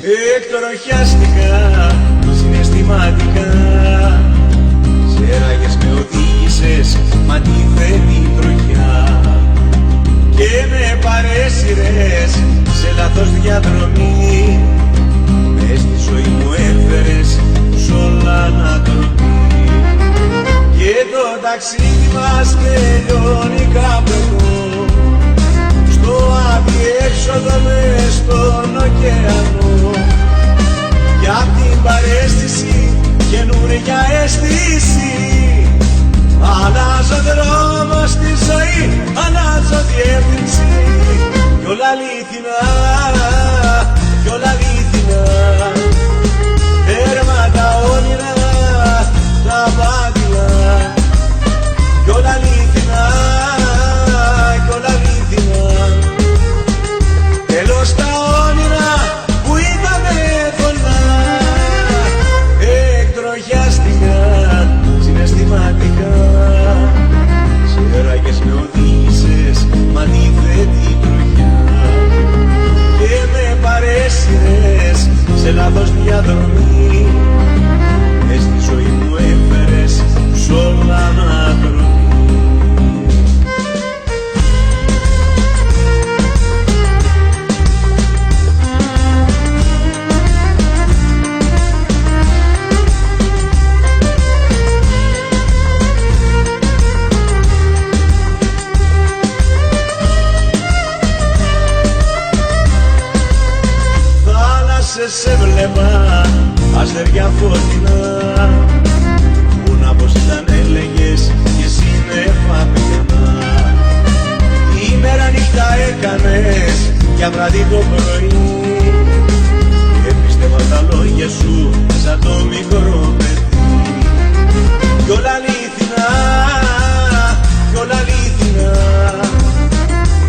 Εκτροχιάστηκα συναισθηματικά. Σε ράγες με οδήγησες μ' αντίθετη τροχιά και με παρέσυρες σε λάθος διαδρομή. Μες στη ζωή μου έφερες σ' όλα ανατροπή και το ταξίδι μας τελειώνει κάπου εδώ, στο αδιέξοδο μες στον ωκεανό. Κι απ' την παρέστηση καινούρια αίσθηση, αλλάζω δρόμο στη ζωή, αλλάζω διεύθυνση. Κι όλα αλήθινα, κι όλα αλήθινα, τέρμα τα όνειρα, τα πάτηλα. Κι όλα αλήθινα, κι όλα αλήθινα, τέλος τα όνειρα που ήτανε πολλά. Εκτροχιάστηκα συναισθηματικά. Σε ράγες με οδήγησες μ' αντίθετη τροχιά και με παρέσυρες σε λάθος διαδρομή. Μες στη ζωή μου έφερες σ' όλα ανατροπή. Σε βλέπα αστέρια φωτεινά, που να πως ήταν έλεγες και σύννεφα πηγαινά. Ημέρα νύχτα έκανες για βράδυ το πρωί και πίστευα τα λόγια σου σαν το μικρό παιδί. Κι όλα αλήθινα, κι όλα αλήθινα,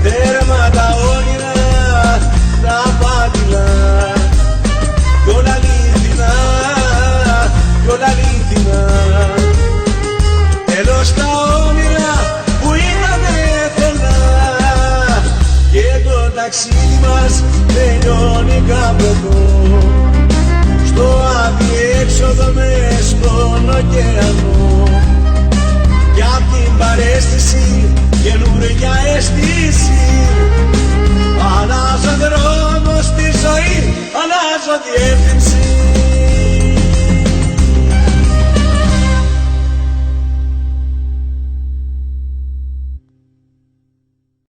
τέρμα τα όνειρα, τα πάτηλα. Κι όλα αλήθινα, κι όλα αλήθινα, τέλος τα όνειρα που ήτανε πολλά και το ταξίδι μας τελειώνει κάπου εδώ, στο αδιέξοδο μες στον ωκεανό. Κι απ' την παρέστηση καινούρια αίσθηση,